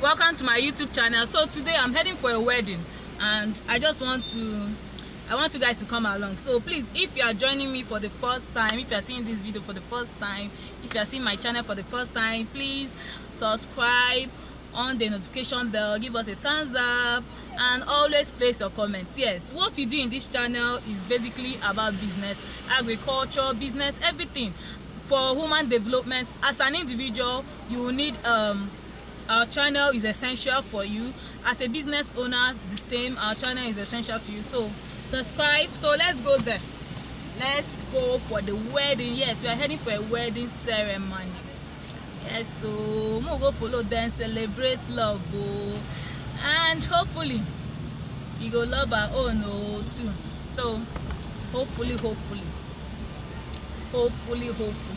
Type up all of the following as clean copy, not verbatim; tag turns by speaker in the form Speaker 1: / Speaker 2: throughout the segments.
Speaker 1: Welcome to my YouTube channel. So today I'm heading for a wedding and I want you guys to come along. So please, if you are joining me for the first time, if you are seeing this video for the first time, if you are seeing my channel for the first time, please subscribe, on the notification bell, give us a thumbs up, and always place your comments. Yes, what we do in this channel is basically about business, agriculture, business, everything for human development. As an individual, you will need our channel is essential for you. As a business owner, the same, our channel is essential to you. So subscribe. So let's go there. Let's go for the wedding. Yes, we are heading for a wedding ceremony. Yes, so we'll go follow them, celebrate love, and hopefully we go love our own too. So hopefully.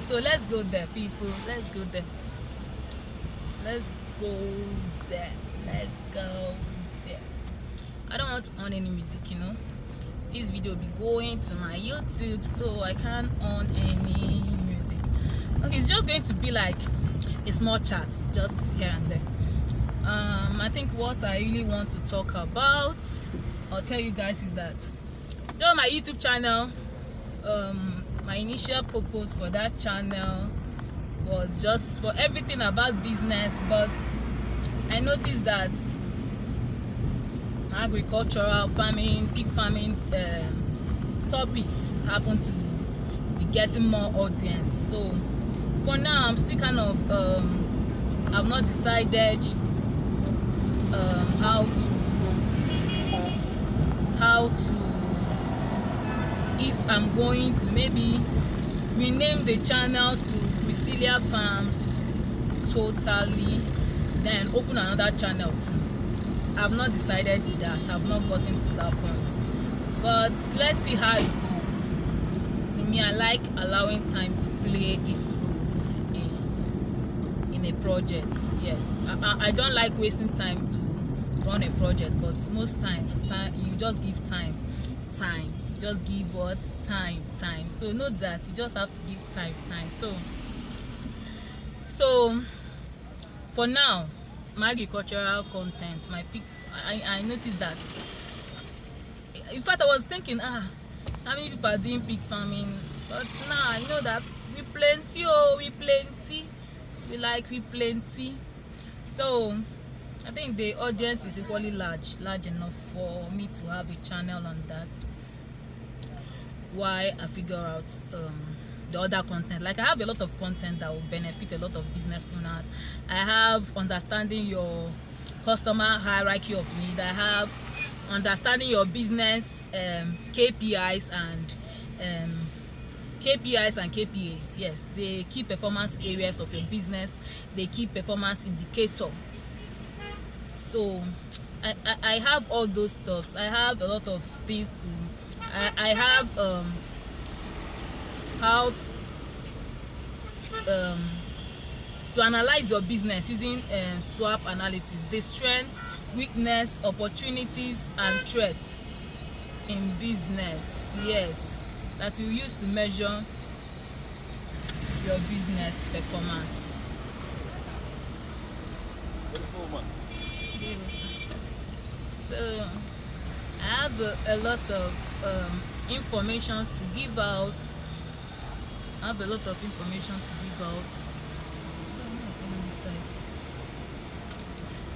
Speaker 1: So let's go there, people. Let's go there. I don't want to on any music, you know. This video will be going to my YouTube, so I can't on any music. Okay, it's just going to be like a small chat, just here and there. I think what I really want to talk about, I'll tell you guys, is that though my YouTube channel, my initial purpose for that channel was just for everything about business, but I noticed that agricultural farming, pig farming topics happen to be getting more audience. So for now, I'm still kind of I've not decided how to if I'm going to maybe rename the channel to PRISCILLA Farms totally, then open another channel too. I've not decided that. I've not gotten to that point, but let's see how it goes. To me, I like allowing time to play its role in a project. Yes, I don't like wasting time to run a project, but most times you just give time. Just give what? Time. So know that you just have to give time. So for now, my agricultural content, I noticed that. In fact, I was thinking, how many people are doing pig farming? But now I know that we plenty. We plenty. So I think the audience is equally large enough for me to have a channel on that. Why I figure out the other content. Like I have a lot of content that will benefit a lot of business owners. I have understanding your customer hierarchy of need. I have understanding your business KPIs and KPAs. Yes, the key performance areas of your business, the key performance indicator. So I have all those stuffs. I have a lot of things to. I have how to analyze your business using SWOT analysis, the strengths, weakness, opportunities, and threats in business. Yes, that you use to measure your business performance. So I have a lot of information to give out.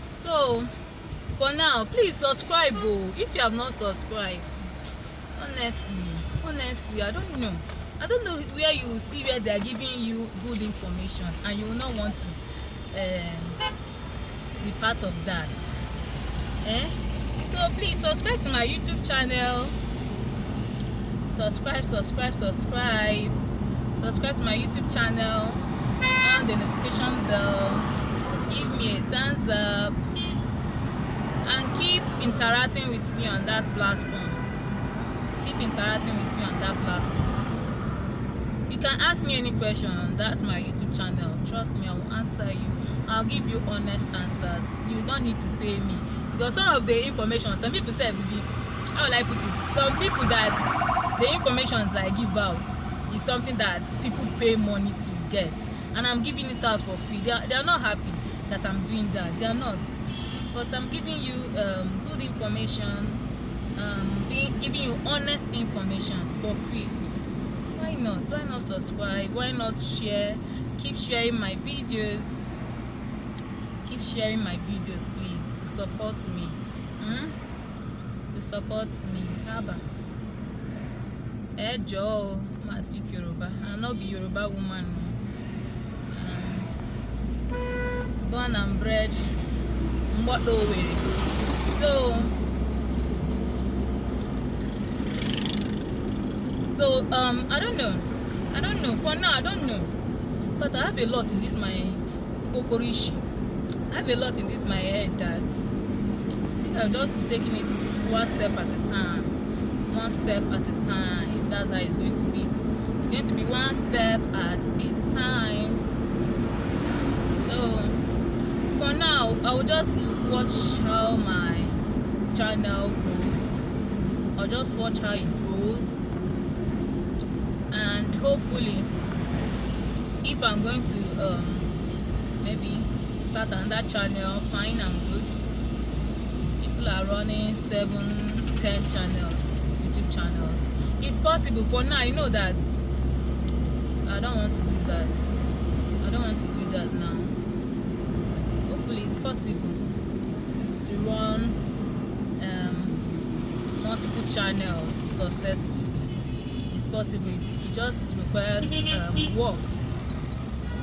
Speaker 1: So for now, please subscribe. If you have not subscribed, honestly, I don't know where you will see where they are giving you good information and you will not want to be part of that. So please subscribe to my YouTube channel. Subscribe to my YouTube channel, on the notification bell, give me a thumbs up, and keep interacting with me on that platform. You can ask me any question on that my YouTube channel. Trust me, I will answer you. I'll give you honest answers. You don't need to pay me, because some of the information, some people say, how will I put it? Some people that the information that I give out is something that people pay money to get, and I'm giving it out for free. They are not happy. that I'm doing that. They are not. But I'm giving you good information, giving you honest information for free. Why not? Why not subscribe? Why not share? Keep sharing my videos. Keep sharing my videos, please, to support me. To support me. Haba. Joe must speak Yoruba. I'll not be Yoruba woman. Born and bred in Owerri. So I don't know. For now, I don't know. But I have a lot in this my kokorishi. I have a lot in this my head that I'll just be taking it one step at a time. One step at a time. That's how it's going to be. It's going to be one step at a time. So for now, I will just watch how my channel grows. I'll just watch how it grows, and hopefully, if I'm going to maybe start another channel, fine and good. People are running 7-10 channels, YouTube channels. It's possible. For now, you know that I don't want to do that. I don't want to do that now. Hopefully it's possible to run multiple channels successfully. It's possible. It just requires work.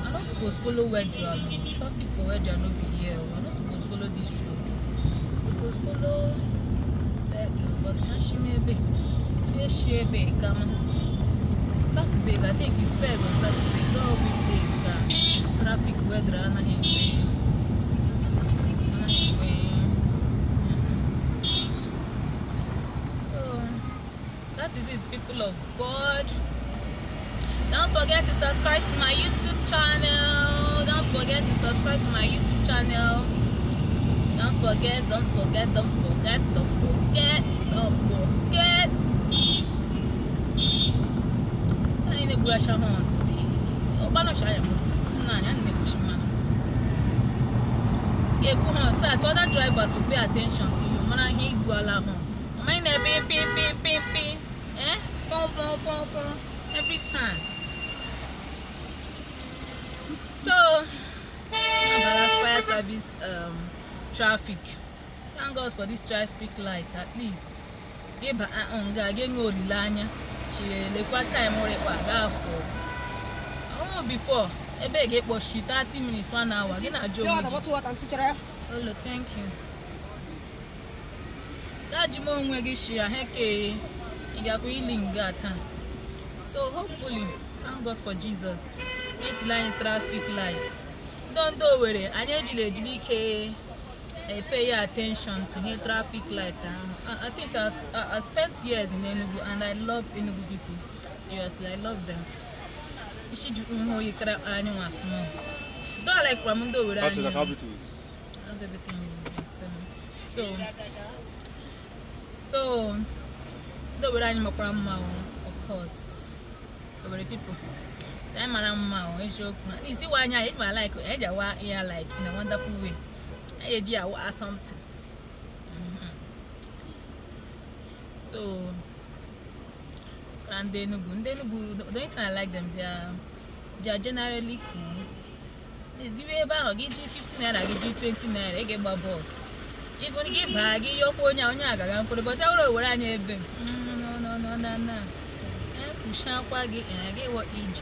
Speaker 1: I'm not supposed to follow where you are. Traffic for where you are not be here. I'm not supposed to follow this road. I'm supposed to follow that road. But can she maybe? Yes, she may come. Saturdays, I think it's fairs on Saturdays. All weekdays, traffic weather and so that is it, people of God. Don't forget to subscribe to my YouTube channel. Don't forget to subscribe to my YouTube channel. Don't forget. So other drivers will pay attention to you. Every time. So fire service traffic. Thank God for this traffic light at least. Before get 30 minutes, 1 hour. Oh, thank you. So hopefully, thank God for Jesus. It's line traffic lights. Don't worry. I need pay attention to the traffic light. I think I spent years in Enugu, and I love Enugu people. Seriously, I love them. You should don't like Ramundo with
Speaker 2: the capitals.
Speaker 1: Have everything. So the way I'm of course, over the people. So I'm a joke. You see why I like like in a wonderful way. I something. So and then the only thing I like them, they are generally cool. Please give you about, give you 15 naira, give you 20 naira, they get my boss. If you give bag, you put your own for the but I will run a bit. No. Push out and I get what each.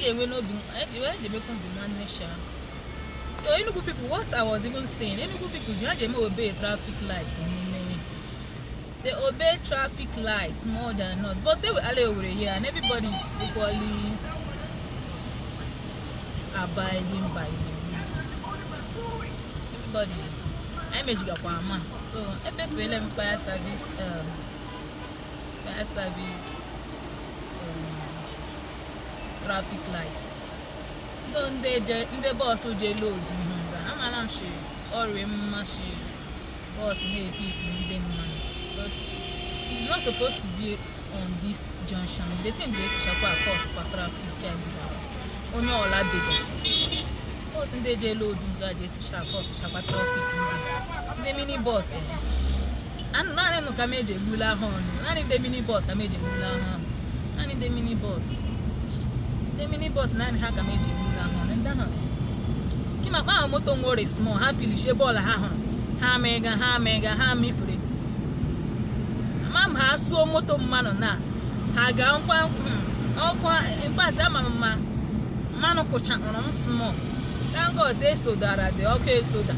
Speaker 1: They will not be, they become the man nation. So, Enugu people, what I was even saying, Enugu people, they obey traffic lights. They obey traffic lights more than us. But they will alley over here, and everybody is equally abiding by the rules. Everybody, I'm a Jigapama. So, FFLM fire service, traffic lights. Don't they the boss who they load I'm sure or she boss hey people need them money. But it's not supposed to be on this junction. They think just shall cost for traffic only all that big. bus ndị je load nga je si sha bus shakwa traffic ndị mini bus naanị nụ ka meje gbula ahụ naanị ndị mini bus ka meje gbula ahụ naanị ndị mini bus naanị ha ka meje gbula ahụ ndị ahụ kima kpa moto nwere small ha filishe bọọlụ ha hụrụ ha mega ha mifure mam ha suo moto mmanụ na ha ga nkwa ọkwa in fact ama mmanụ kụcha ọrụ m small thank God say sodara dị ọkụ esoda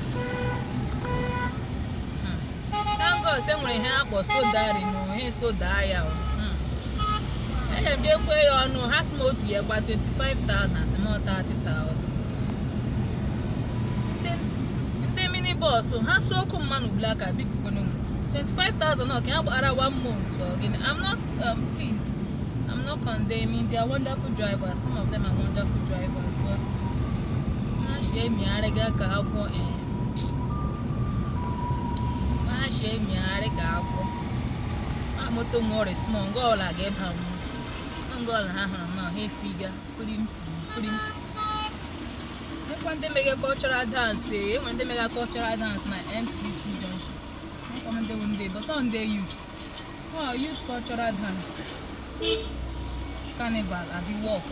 Speaker 1: thank God say nwere ihe akpọ sodari na ihe soda ya eje m jekwe ya ọnụ ha si m otu ya gba 25,000 si m 30,000 ndị mini bus ha so okwu mmanụ black a big kwenu 25,000 okay ha gbara 1 month so again I'm not condemning. They are wonderful drivers. Some of them are wonderful drivers, but shame me arega ka akwo shame me arega akwo moto more small gola ga eba mu ngola ha no he figure pulim when they make a cultural dance na MCC junction come they one day but on the youth youth cultural dance carnival abi walk